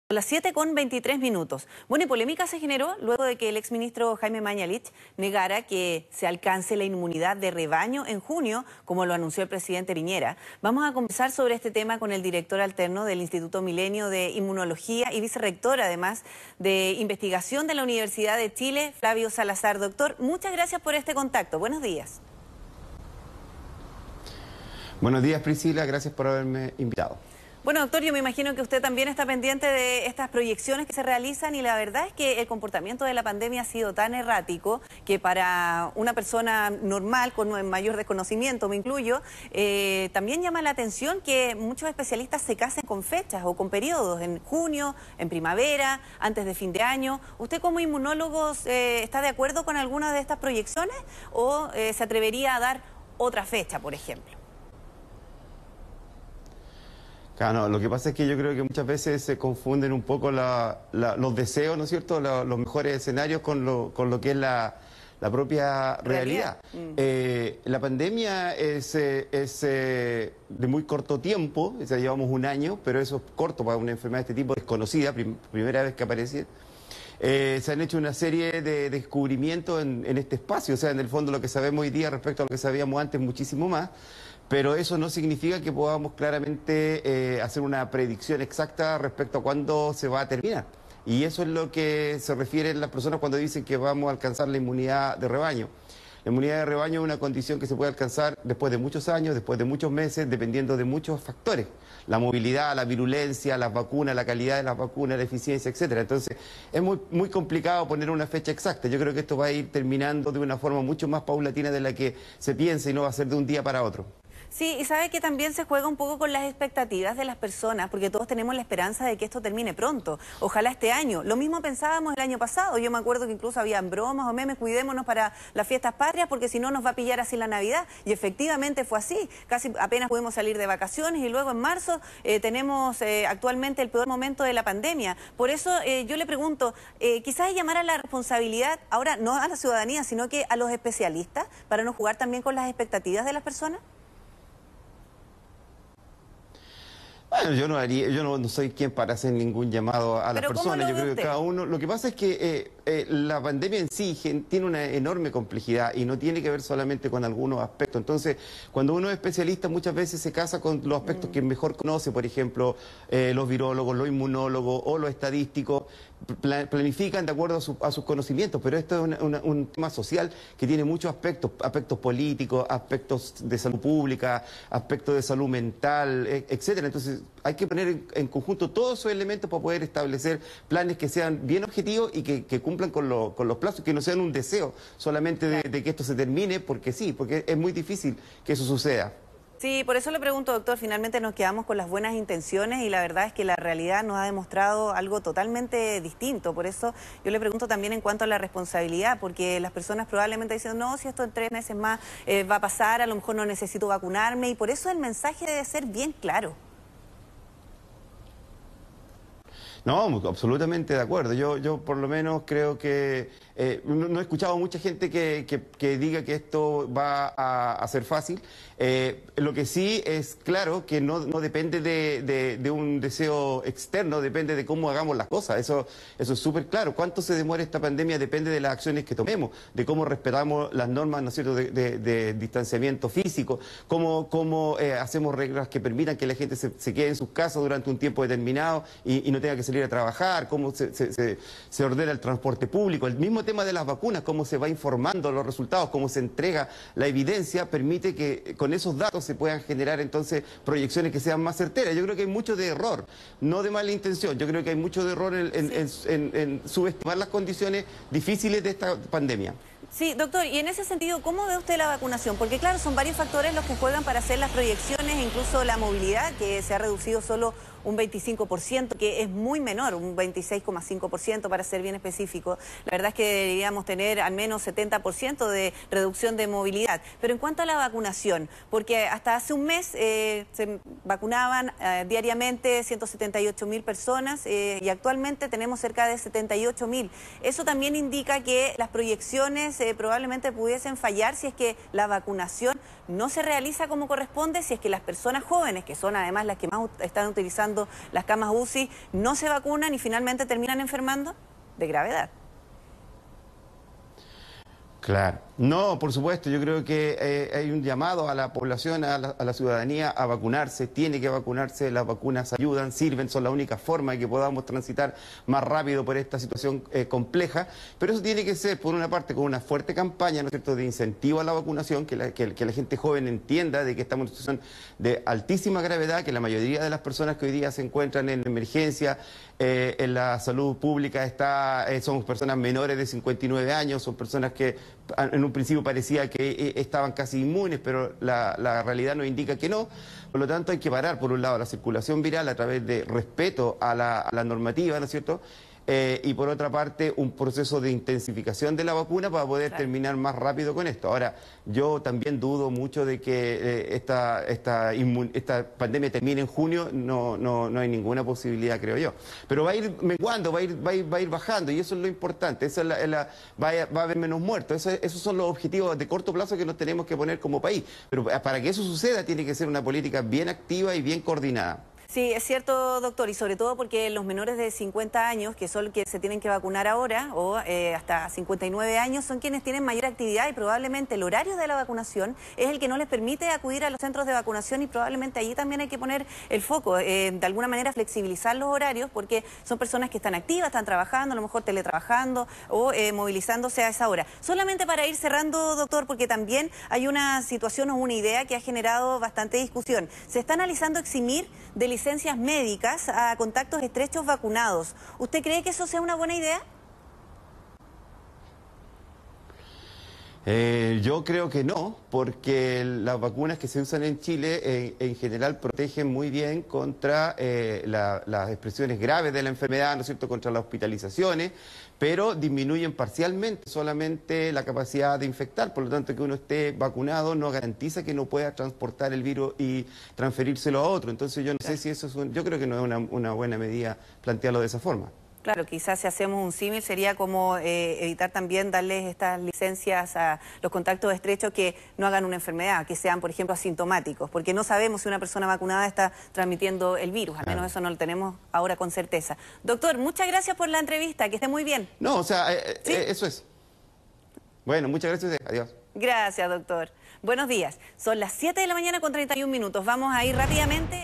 Las 7:23. Bueno, y polémica se generó luego de que el exministro Jaime Mañalich negara que se alcance la inmunidad de rebaño en junio, como lo anunció el presidente Piñera. Vamos a conversar sobre este tema con el director alterno del Instituto Milenio de Inmunología y vicerrector, además, de investigación de la Universidad de Chile, Flavio Salazar. Doctor, muchas gracias por este contacto. Buenos días. Buenos días, Priscila. Gracias por haberme invitado. Bueno, doctor, yo me imagino que usted también está pendiente de estas proyecciones que se realizan y la verdad es que el comportamiento de la pandemia ha sido tan errático que para una persona normal, con mayor desconocimiento, me incluyo, también llama la atención que muchos especialistas se casen con fechas o con periodos, en junio, en primavera, antes de fin de año. ¿Usted como inmunólogo está de acuerdo con alguna de estas proyecciones o se atrevería a dar otra fecha, por ejemplo? Claro, no, lo que pasa es que yo creo que muchas veces se confunden un poco los deseos, ¿no es cierto?, los mejores escenarios con lo que es la propia realidad. La pandemia es de muy corto tiempo, o sea, llevamos un año, pero eso es corto para una enfermedad de este tipo, desconocida, primera vez que aparece. Se han hecho una serie de descubrimientos en este espacio, o sea, en el fondo lo que sabemos hoy día respecto a lo que sabíamos antes, muchísimo más. Pero eso no significa que podamos claramente hacer una predicción exacta respecto a cuándo se va a terminar. Y eso es lo que se refieren las personas cuando dicen que vamos a alcanzar la inmunidad de rebaño. La inmunidad de rebaño es una condición que se puede alcanzar después de muchos años, después de muchos meses, dependiendo de muchos factores. La movilidad, la virulencia, las vacunas, la calidad de las vacunas, la eficiencia, etcétera. Entonces, es muy complicado poner una fecha exacta. Yo creo que esto va a ir terminando de una forma mucho más paulatina de la que se piensa y no va a ser de un día para otro. Sí, y sabe que también se juega un poco con las expectativas de las personas, porque todos tenemos la esperanza de que esto termine pronto, ojalá este año. Lo mismo pensábamos el año pasado, yo me acuerdo que incluso habían bromas o memes, cuidémonos para las fiestas patrias, porque si no nos va a pillar así la Navidad, y efectivamente fue así, casi apenas pudimos salir de vacaciones, y luego en marzo tenemos actualmente el peor momento de la pandemia. Por eso yo le pregunto, quizás llamar a la responsabilidad, ahora no a la ciudadanía, sino que a los especialistas, para no jugar también con las expectativas de las personas. Bueno, yo no soy quien para hacer ningún llamado a las personas. Yo creo que cada uno. Lo que pasa es que la pandemia en sí tiene una enorme complejidad y no tiene que ver solamente con algunos aspectos. Entonces, cuando uno es especialista, muchas veces se casa con los aspectos que mejor conoce, por ejemplo, los virólogos, los inmunólogos o los estadísticos. Planifican de acuerdo a sus conocimientos, pero esto es un tema social que tiene muchos aspectos políticos, aspectos de salud pública, aspectos de salud mental, etcétera. Entonces hay que poner en conjunto todos esos elementos para poder establecer planes que sean bien objetivos y que cumplan con los plazos, que no sean un deseo solamente de que esto se termine, porque sí, porque es muy difícil que eso suceda. Sí, por eso le pregunto, doctor, finalmente nos quedamos con las buenas intenciones y la verdad es que la realidad nos ha demostrado algo totalmente distinto. Por eso yo le pregunto también en cuanto a la responsabilidad, porque las personas probablemente dicen, no, si esto en 3 meses más va a pasar, a lo mejor no necesito vacunarme, y por eso el mensaje debe ser bien claro. No, absolutamente de acuerdo. Yo por lo menos creo que no he escuchado a mucha gente que diga que esto va a ser fácil. Lo que sí es claro que no depende de un deseo externo, depende de cómo hagamos las cosas. Eso es súper claro. Cuánto se demora esta pandemia depende de las acciones que tomemos, de cómo respetamos las normas, ¿no es cierto?, de distanciamiento físico, cómo hacemos reglas que permitan que la gente se quede en sus casas durante un tiempo determinado y no tenga que salir a trabajar, cómo se ordena el transporte público. El mismo tema de las vacunas, cómo se va informando los resultados, cómo se entrega la evidencia, permite que con esos datos se puedan generar entonces proyecciones que sean más certeras. Yo creo que hay mucho de error, no de mala intención. Yo creo que hay mucho de error en subestimar las condiciones difíciles de esta pandemia. Sí, doctor, y en ese sentido, ¿cómo ve usted la vacunación? Porque claro, son varios factores los que juegan para hacer las proyecciones, incluso la movilidad, que se ha reducido solo un 25%, que es muy menor, un 26,5% para ser bien específico. La verdad es que deberíamos tener al menos 70% de reducción de movilidad. Pero en cuanto a la vacunación, porque hasta hace un mes se vacunaban diariamente 178.000 personas y actualmente tenemos cerca de 78.000. Eso también indica que las proyecciones probablemente pudiesen fallar si es que la vacunación no se realiza como corresponde si es que las personas jóvenes, que son además las que más están utilizando las camas UCI, no se vacunan y finalmente terminan enfermando de gravedad. Claro. No, por supuesto, yo creo que hay un llamado a la población, a la ciudadanía a vacunarse, tiene que vacunarse, las vacunas ayudan, sirven, son la única forma de que podamos transitar más rápido por esta situación compleja, pero eso tiene que ser, por una parte, con una fuerte campaña, ¿no es cierto?, de incentivo a la vacunación, que la gente joven entienda de que estamos en una situación de altísima gravedad, que la mayoría de las personas que hoy día se encuentran en emergencia, en la salud pública, son personas menores de 59 años, son personas que en un principio parecía que estaban casi inmunes, pero la realidad nos indica que no. Por lo tanto, hay que parar, por un lado, la circulación viral a través de respeto a la normativa, ¿no es cierto?, y por otra parte, un proceso de intensificación de la vacuna para poder terminar más rápido con esto. Ahora, yo también dudo mucho de que esta pandemia termine en junio, no hay ninguna posibilidad, creo yo. Pero va a ir menguando, va a ir bajando, y eso es lo importante, va a haber menos muertos. Esos son los objetivos de corto plazo que nos tenemos que poner como país. Pero para que eso suceda, tiene que ser una política bien activa y bien coordinada. Sí, es cierto, doctor, y sobre todo porque los menores de 50 años, que son los que se tienen que vacunar ahora, o hasta 59 años, son quienes tienen mayor actividad y probablemente el horario de la vacunación es el que no les permite acudir a los centros de vacunación y probablemente allí también hay que poner el foco, de alguna manera flexibilizar los horarios porque son personas que están activas, están trabajando, a lo mejor teletrabajando o movilizándose a esa hora. Solamente para ir cerrando, doctor, porque también hay una situación o una idea que ha generado bastante discusión. Se está analizando eximir de licencias médicas a contactos estrechos vacunados. ¿Usted cree que eso sea una buena idea? Yo creo que no, porque las vacunas que se usan en Chile en general protegen muy bien contra las expresiones graves de la enfermedad, ¿no es cierto?, contra las hospitalizaciones, pero disminuyen parcialmente solamente la capacidad de infectar. Por lo tanto, que uno esté vacunado no garantiza que no pueda transportar el virus y transferírselo a otro. Entonces yo no sé si eso yo creo que no es una buena medida plantearlo de esa forma. Claro, quizás si hacemos un símil sería como evitar también darles estas licencias a los contactos estrechos que no hagan una enfermedad, que sean, por ejemplo, asintomáticos, porque no sabemos si una persona vacunada está transmitiendo el virus, al menos eso no lo tenemos ahora con certeza. Doctor, muchas gracias por la entrevista, que esté muy bien. No, o sea, ¿sí? Eso es. Bueno, muchas gracias, adiós. Gracias, doctor. Buenos días. Son las 7 de la mañana con 31 minutos. Vamos a ir rápidamente